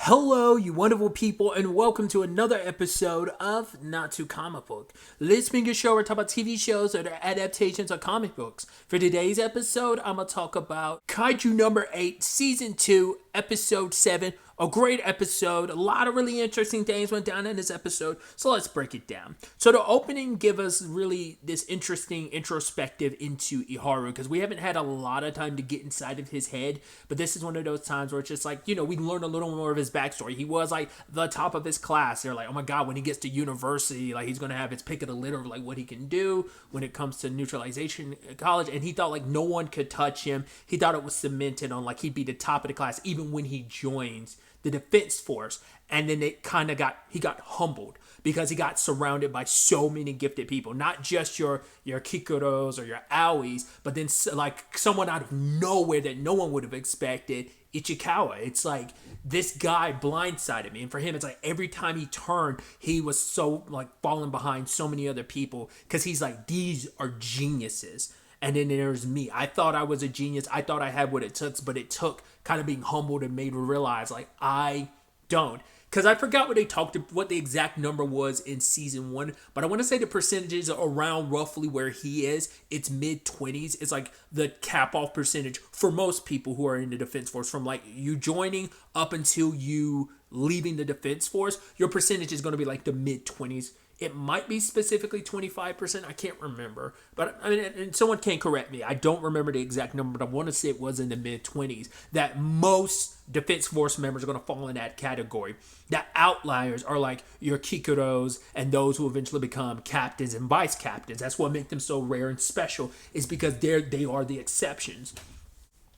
Hello, you wonderful people, and welcome to another episode of Not Too Comic Book. Let's make a show where we talk about TV shows that are adaptations of comic books. For today's episode, I'm going to talk about Kaiju number 8, Season 2, Episode 7. A great episode. A lot of really interesting things went down in this episode, so let's break it down. So the opening gives us really this interesting introspective into Iharu, because we haven't had a lot of time to get inside of his head, but this is one of those times where it's just like, we learn a little more of his backstory. He was like the top of his class. They're like, oh my god, when he gets to university, like he's going to have his pick of the litter of like what he can do when it comes to neutralization at college, and he thought like no one could touch him. He thought it was cemented on like he'd be the top of the class even when he joins the defense force. And then he got humbled because he got surrounded by so many gifted people, not just your Kikuros or your Aois, but then like someone out of nowhere that no one would have expected, Ichikawa. It's like this guy blindsided me, and for him it's like every time he turned he was so like falling behind so many other people, because he's like, these are geniuses. And then there's me. I thought I was a genius. I thought I had what it took, but it took kind of being humbled and made me realize, like, I don't. Because I forgot what the exact number was in season 1, but I want to say the percentages are around roughly where he is. It's mid-20s. It's like the cap-off percentage for most people who are in the defense force. From like you joining up until you leaving the defense force, your percentage is going to be like the mid-20s. It might be specifically 25%. I can't remember. But I mean, and someone can correct me. I don't remember the exact number, but I want to say it was in the mid-20s. That most defense force members are going to fall in that category. The outliers are like your Kikuros and those who eventually become captains and vice captains. That's what makes them so rare and special, is because they are the exceptions.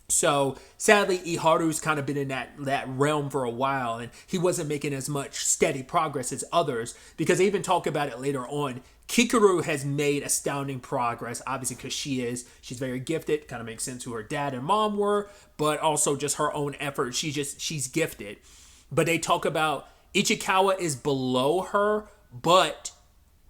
So sadly, Iharu's kind of been in that realm for a while, and he wasn't making as much steady progress as others, because they even talk about it later on. Kikuru has made astounding progress, obviously because she's very gifted. Kind of makes sense who her dad and mom were, but also just her own effort. She's gifted. But they talk about Ichikawa is below her, but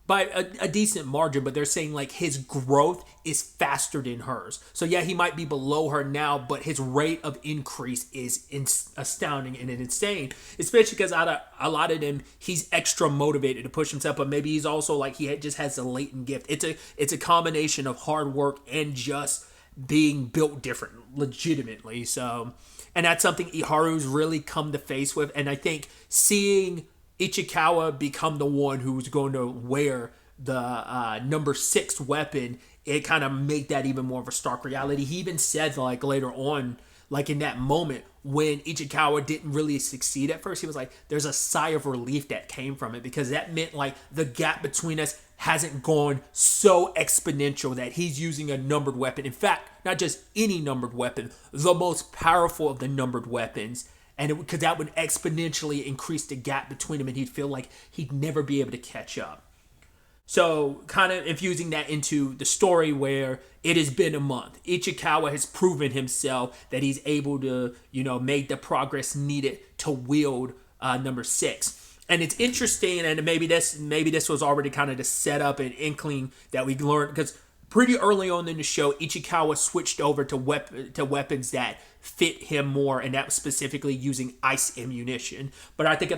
by a decent margin, but they're saying like his growth is faster than hers. So yeah, he might be below her now, but his rate of increase is astounding and insane, especially because out of a lot of them, he's extra motivated to push himself, but maybe he's also like just has a latent gift. It's a combination of hard work and just being built different, legitimately. So, and that's something Iharu's really come to face with, and I think seeing Ichikawa become the one who's going to wear the number 6 weapon, it kind of made that even more of a stark reality. He even said like later on, like in that moment when Ichikawa didn't really succeed at first, he was like, there's a sigh of relief that came from it, because that meant like the gap between us hasn't gone so exponential that he's using a numbered weapon. In fact, not just any numbered weapon, the most powerful of the numbered weapons. And because that would exponentially increase the gap between him, and he'd feel like he'd never be able to catch up. So kind of infusing that into the story where it has been a month. Ichikawa has proven himself that he's able to, make the progress needed to wield number 6. And it's interesting, and maybe this was already kind of the setup and inkling that we learned, because pretty early on in the show, Ichikawa switched over to weapons that fit him more, and that was specifically using ice ammunition. But I think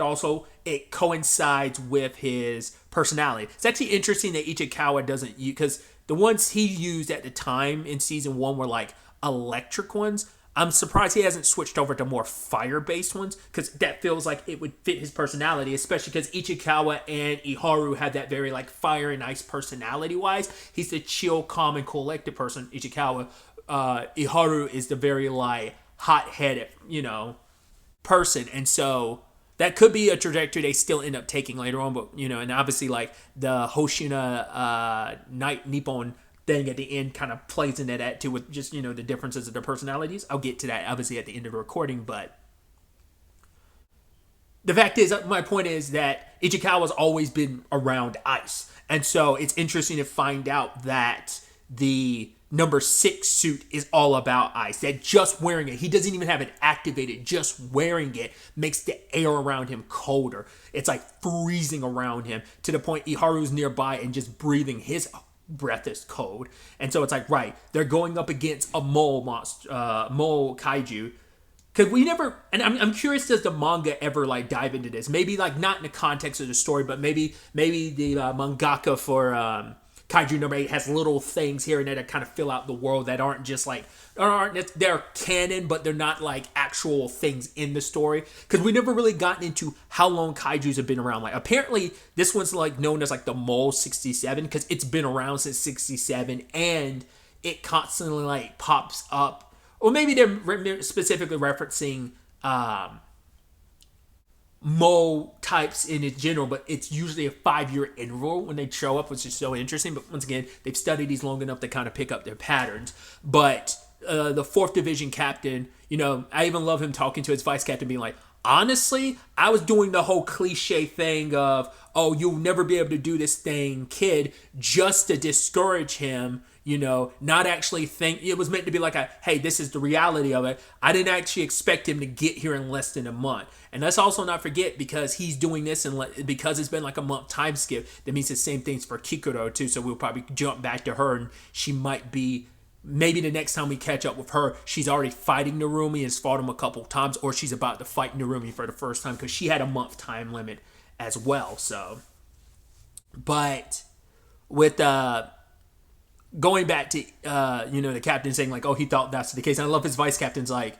it coincides with his personality. It's actually interesting that Ichikawa doesn't use, because the ones he used at the time in season 1 were like electric ones. I'm surprised he hasn't switched over to more fire-based ones, because that feels like it would fit his personality, especially because Ichikawa and Iharu have that very like fire and ice personality-wise. He's the chill, calm, and collected person, Ichikawa. Iharu is the very like hot-headed, person, and so that could be a trajectory they still end up taking later on. But and obviously like the Hoshina Night Nippon thing at the end kind of plays into that too, with just the differences of their personalities. I'll get to that obviously at the end of the recording, but the fact is, my point is that Ichikawa's always been around ice, and so it's interesting to find out that the number 6 suit is all about ice. That just wearing it, he doesn't even have it activated, just wearing it makes the air around him colder. It's like freezing around him, to the point Iharu's nearby and just breathing his breath is cold. And so it's like, right, they're going up against a mole kaiju, because we never, and I'm curious, does the manga ever like dive into this? Maybe like not in the context of the story, but maybe the mangaka for Kaiju number 8 has little things here and there that kind of fill out the world that aren't just like, they're canon, but they're not like actual things in the story. Because we never really gotten into how long Kaijus have been around. Like apparently this one's like known as like the Mole 67 because it's been around since 67 and it constantly like pops up. Or maybe they're specifically referencing mole types in general, but it's usually a 5-year interval when they show up, which is so interesting. But once again, they've studied these long enough to kind of pick up their patterns. But the 4th Division captain, I even love him talking to his vice captain, being like, honestly, I was doing the whole cliche thing of, oh, you'll never be able to do this thing, kid, just to discourage him. Not actually think it was meant to be like hey, this is the reality of it. I didn't actually expect him to get here in less than a month. And let's also not forget, because he's doing this and because it's been like a month time skip, that means the same things for Kikuro too. So we'll probably jump back to her, and she might be, maybe the next time we catch up with her, she's already fighting Narumi and has fought him a couple times, or she's about to fight Narumi for the first time because she had a month time limit as well. So, but with going back to the captain saying like, oh, he thought that's the case, and I love his vice captain's like,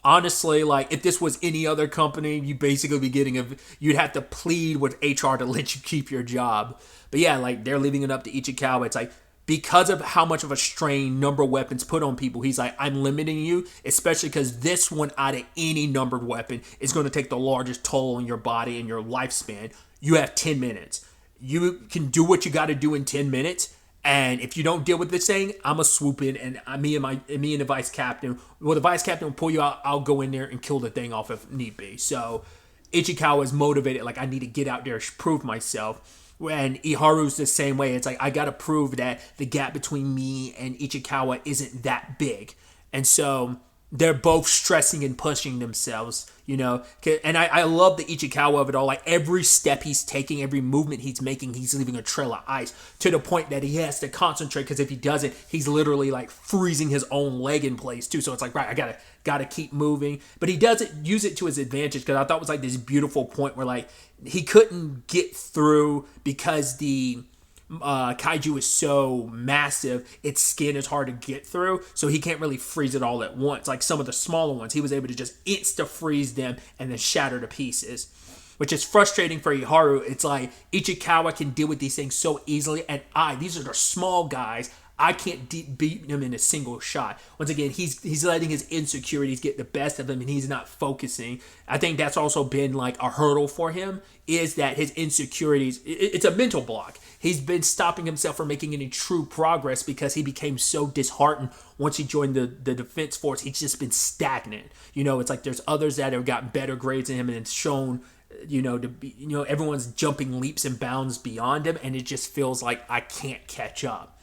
honestly, like if this was any other company, you basically be you'd have to plead with HR to let you keep your job. But yeah, like they're leaving it up to Ichikawa. It's like, because of how much of a strain number weapons put on people, he's like, I'm limiting you, especially because this one out of any numbered weapon is going to take the largest toll on your body and your lifespan. You have 10 minutes. You can do what you got to do in 10 minutes. And if you don't deal with this thing, I'm going to swoop in, and me and the vice captain, the vice captain will pull you out. I'll go in there and kill the thing off if need be. So Ichikawa is motivated, like, I need to get out there, prove myself. And Iharu's the same way. It's like, I got to prove that the gap between me and Ichikawa isn't that big. And so they're both stressing and pushing themselves, And I love the Ichikawa of it all. Like every step he's taking, every movement he's making, he's leaving a trail of ice to the point that he has to concentrate, because if he doesn't, he's literally like freezing his own leg in place too. So it's like, right, I gotta keep moving. But he doesn't use it to his advantage, because I thought it was like this beautiful point where like he couldn't get through because the Kaiju is so massive, its skin is hard to get through, so he can't really freeze it all at once. Like some of the smaller ones, he was able to just insta-freeze them and then shatter to pieces, which is frustrating for Iharu. It's like Ichikawa can deal with these things so easily, and these are the small guys, I can't beat him in a single shot. Once again, he's letting his insecurities get the best of him, and he's not focusing. I think that's also been like a hurdle for him, is that his insecurities, it's a mental block. He's been stopping himself from making any true progress because he became so disheartened once he joined the defense force. He's just been stagnant. It's like there's others that have gotten better grades than him and it's shown, to be, everyone's jumping leaps and bounds beyond him, and it just feels like I can't catch up.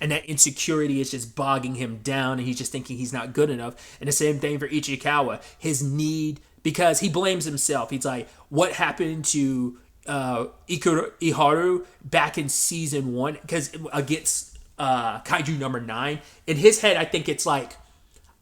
And that insecurity is just bogging him down, and he's just thinking he's not good enough. And the same thing for Ichikawa. His need, because he blames himself. He's like, what happened to Iharu back in season 1? Because against Kaiju number 9, in his head, I think it's like,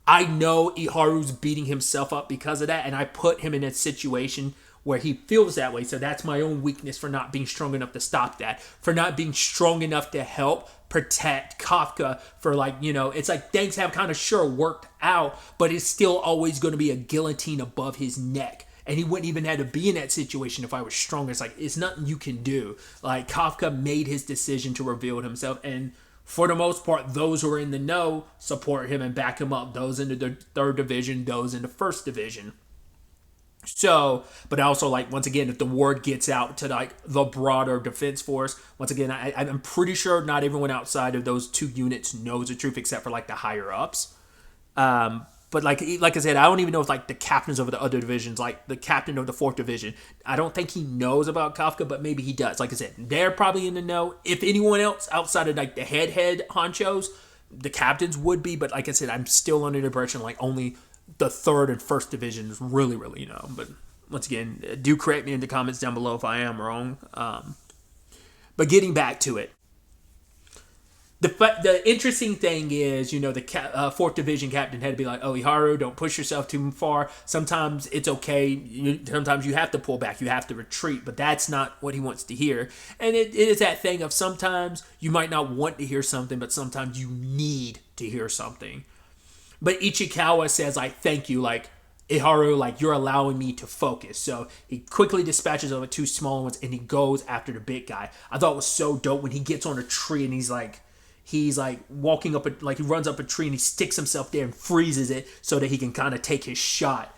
I know Iharu's beating himself up because of that, and I put him in a situation where he feels that way. So that's my own weakness for not being strong enough to stop that, for not being strong enough to help protect Kafka, for like, it's like things have kind of sure worked out, but it's still always going to be a guillotine above his neck. And he wouldn't even have to be in that situation if I was stronger. It's like, it's nothing you can do. Like Kafka made his decision to reveal himself, and for the most part, those who are in the know support him and back him up. Those in the 3rd division, those in the 1st division. So, but also, like, once again, if the word gets out to like the broader defense force, once again, I'm pretty sure not everyone outside of those 2 units knows the truth, except for like the higher ups. But like I said, I don't even know if like the captains of the other divisions, like the captain of the 4th division, I don't think he knows about Kafka, but maybe he does. Like I said, they're probably in the know. If anyone else outside of like the head honchos, the captains would be. But like I said, I'm still under the impression like only the 3rd and 1st divisions really, But once again, do correct me in the comments down below if I am wrong. But getting back to it, The interesting thing is, the fourth division captain had to be like, "Oh, Iharu, don't push yourself too far. Sometimes it's okay. Sometimes you have to pull back. You have to retreat." But that's not what he wants to hear. And it is that thing of sometimes you might not want to hear something, but sometimes you need to hear something. But Ichikawa says, like, "Thank you, like, Iharu, like, you're allowing me to focus." So he quickly dispatches over two smaller ones and he goes after the big guy. I thought it was so dope when he gets on a tree and he's like walking up, he runs up a tree and he sticks himself there and freezes it so that he can kind of take his shot.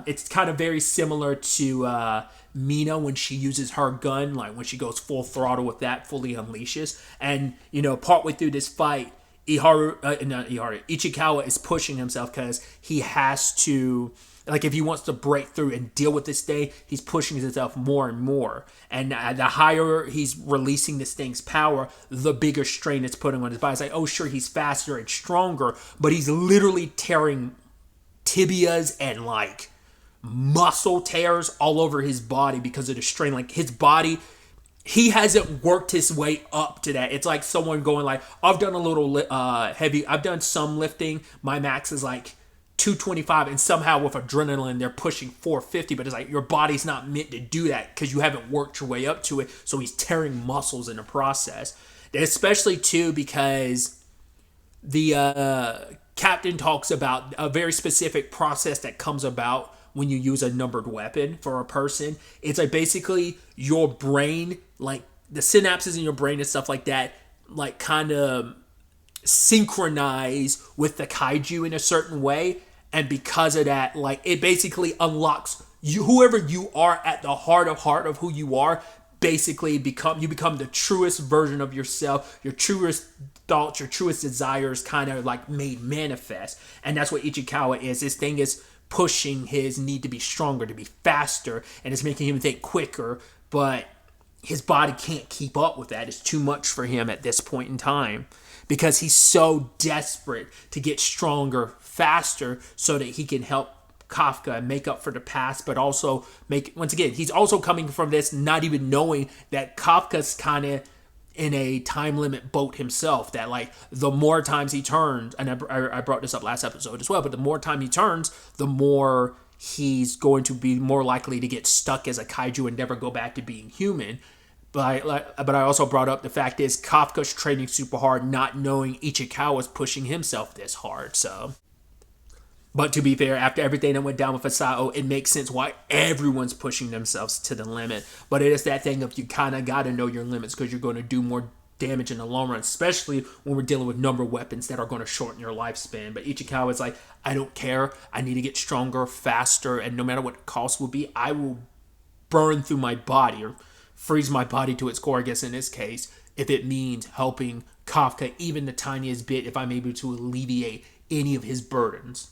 It's kind of very similar to Mina when she uses her gun, like when she goes full throttle with that, fully unleashes. And, partway through this fight, Ichikawa is pushing himself because he has to, like, if he wants to break through and deal with this thing, he's pushing himself more and more. And the higher he's releasing this thing's power, the bigger strain it's putting on his body. It's like, oh, sure, he's faster and stronger, but he's literally tearing tibias and, like, muscle tears all over his body because of the strain. Like, his body, he hasn't worked his way up to that. It's like someone going like, I've done a little heavy, I've done some lifting. My max is like 225, and somehow with adrenaline, they're pushing 450. But it's like your body's not meant to do that because you haven't worked your way up to it. So he's tearing muscles in the process. And especially too because the captain talks about a very specific process that comes about when you use a numbered weapon for a person. It's like basically your brain, like the synapses in your brain and stuff like that, like kind of synchronize with the kaiju in a certain way. And because of that, like it basically unlocks you, whoever you are at the heart of who you are, basically become the truest version of yourself, your truest thoughts, your truest desires kind of like made manifest. And that's what Ichikawa is. This thing is pushing his need to be stronger, to be faster, and it's making him think quicker, but his body can't keep up with that. It's too much for him at this point in time because he's so desperate to get stronger faster so that he can help Kafka and make up for the past, but also once again, he's also coming from this not even knowing that Kafka's kind of in a time limit boat himself, that like the more times he turns, and I brought this up last episode as well, but the more time he turns, the more he's going to be more likely to get stuck as a kaiju and never go back to being human. But I also brought up the fact is Kafka's training super hard, not knowing Ichikawa's pushing himself this hard. So, but to be fair, after everything that went down with Asao, it makes sense why everyone's pushing themselves to the limit. But it is that thing of you kind of got to know your limits because you're going to do more damage in the long run, especially when we're dealing with number weapons that are going to shorten your lifespan. But Ichikawa is like, I don't care. I need to get stronger, faster, and no matter what the cost will be, I will burn through my body or freeze my body to its core, I guess in this case, if it means helping Kafka even the tiniest bit, if I'm able to alleviate any of his burdens.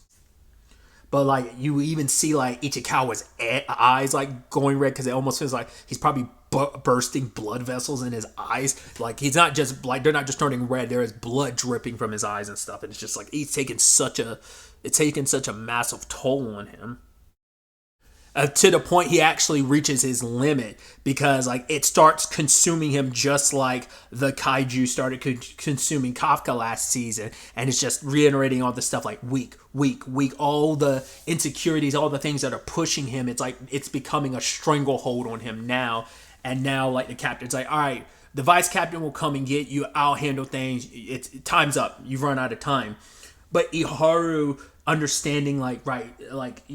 But like you even see like Ichikawa's eyes like going red because it almost feels like he's probably bursting blood vessels in his eyes. Like he's not just like they're not just turning red. There is blood dripping from his eyes and stuff. And it's just like it's taking such a massive toll on him. To the point he actually reaches his limit because like it starts consuming him just like the kaiju started consuming Kafka last season, and it's just reiterating all the stuff like weak, all the insecurities, all the things that are pushing him. It's like it's becoming a stranglehold on him now, and now like the captain's like, all right, the vice captain will come and get you. I'll handle things. It's time's up. You've run out of time. But Iharu understanding like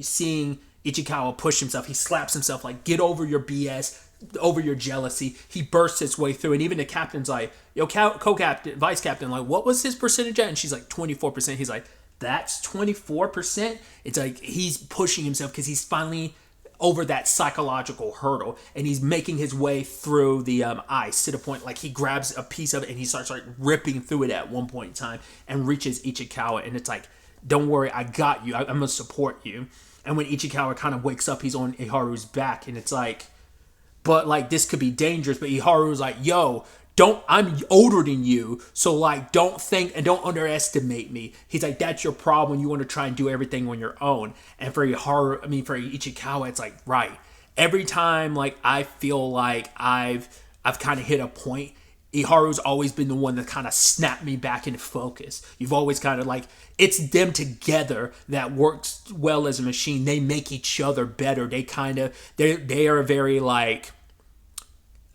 seeing Ichikawa push himself. He slaps himself like, get over your BS, over your jealousy. He bursts his way through. And even the captain's like, yo, co-captain, vice captain, like, what was his percentage at? And she's like, 24%. He's like, that's 24%? It's like he's pushing himself because he's finally over that psychological hurdle. And he's making his way through the ice to the point like he grabs a piece of it and he starts like ripping through it at one point in time and reaches Ichikawa. And it's like, don't worry, I got you. I'm going to support you. And when Ichikawa kind of wakes up, he's on Iharu's back. And it's like, but like, this could be dangerous. But Iharu's like, yo, I'm older than you. So like, don't think and don't underestimate me. He's like, that's your problem. You want to try and do everything on your own. And for Ichikawa, it's like, right. Every time like I feel like I've kind of hit a point, Iharu's always been the one that kind of snapped me back into focus. You've always kind of like, it's them together that works well as a machine. They make each other better. They are very like,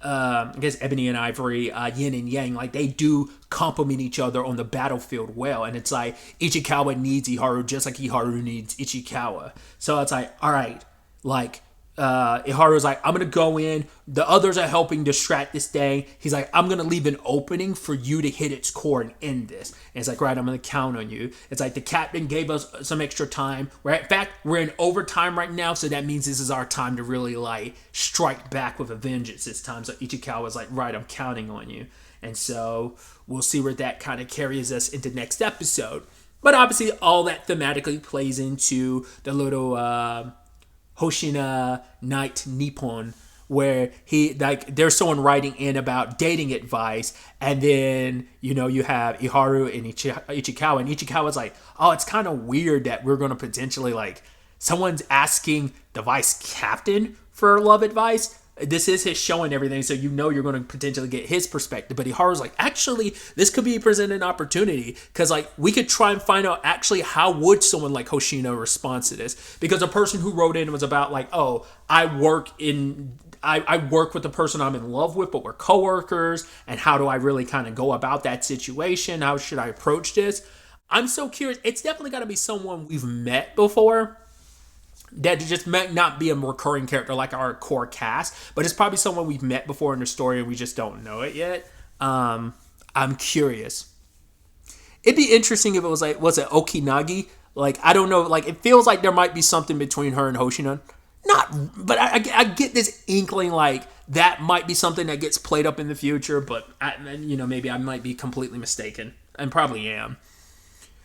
I guess Ebony and Ivory, yin and yang, like they do complement each other on the battlefield well. And it's like Ichikawa needs Iharu just like Iharu needs Ichikawa. So it's like, all right, like Iharu's like, I'm gonna go in. The others are helping distract this thing. He's like, I'm gonna leave an opening for you to hit its core and end this. And it's like, right, I'm gonna count on you. It's like the captain gave us some extra time. In fact, we're in overtime right now, so that means this is our time to really like strike back with a vengeance this time. So Ichikawa's like, right, I'm counting on you. And so we'll see where that kind of carries us into next episode. But obviously, all that thematically plays into the little Hoshina Night Nippon, where there's someone writing in about dating advice, and then you have Iharu and Ichikawa, and Ichikawa's like, oh, it's kind of weird that we're going to potentially like someone's asking the vice captain for love advice. This is his show and everything, so you're going to potentially get his perspective. But Iharu's like, actually, this could be presented an opportunity, because like we could try and find out actually how would someone like Hoshino respond to this, because the person who wrote in was about like, oh, I work with the person I'm in love with, but we're coworkers, and how do I really kind of go about that situation? How should I approach this? I'm so curious. It's definitely got to be someone we've met before. That just might not be a recurring character like our core cast, but it's probably someone we've met before in the story and we just don't know it yet. I'm curious. It'd be interesting if it was like, was it Okinagi? Like, I don't know. Like, it feels like there might be something between her and Hoshino. But I get this inkling like that might be something that gets played up in the future, but maybe I might be completely mistaken, and probably am.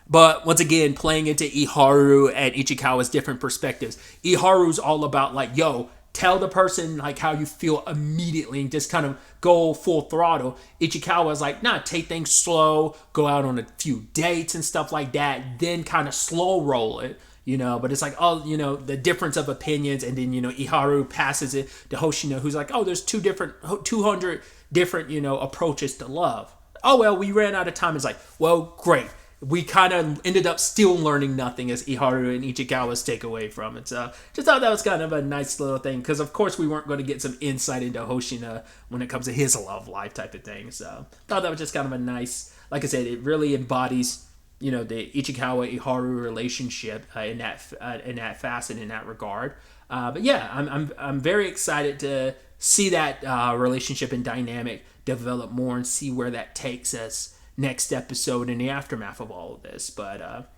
But once again, playing into Iharu and Ichikawa's different perspectives. Iharu's all about like, yo, tell the person like how you feel immediately and just kind of go full throttle. Ichikawa's like, nah, take things slow, go out on a few dates and stuff like that, then kind of slow roll it, but it's like, oh, the difference of opinions. And then, Iharu passes it to Hoshino, who's like, oh, there's 200 different, approaches to love. Oh, well, we ran out of time. It's like, well, great. We kind of ended up still learning nothing as Iharu and Ichikawa's takeaway from it. So just thought that was kind of a nice little thing, because of course we weren't going to get some insight into Hoshina when it comes to his love life type of thing. So thought that was just kind of a nice, like I said, it really embodies the Ichikawa Iharu relationship in that facet, in that regard. But yeah, I'm very excited to see that relationship and dynamic develop more and see where that takes us next episode in the aftermath of all of this. But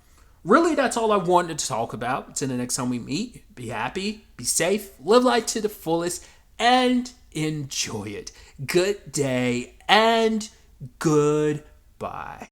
really, that's all I wanted to talk about. Until the next time we meet, be happy, be safe, live life to the fullest, and enjoy it. Good day and goodbye.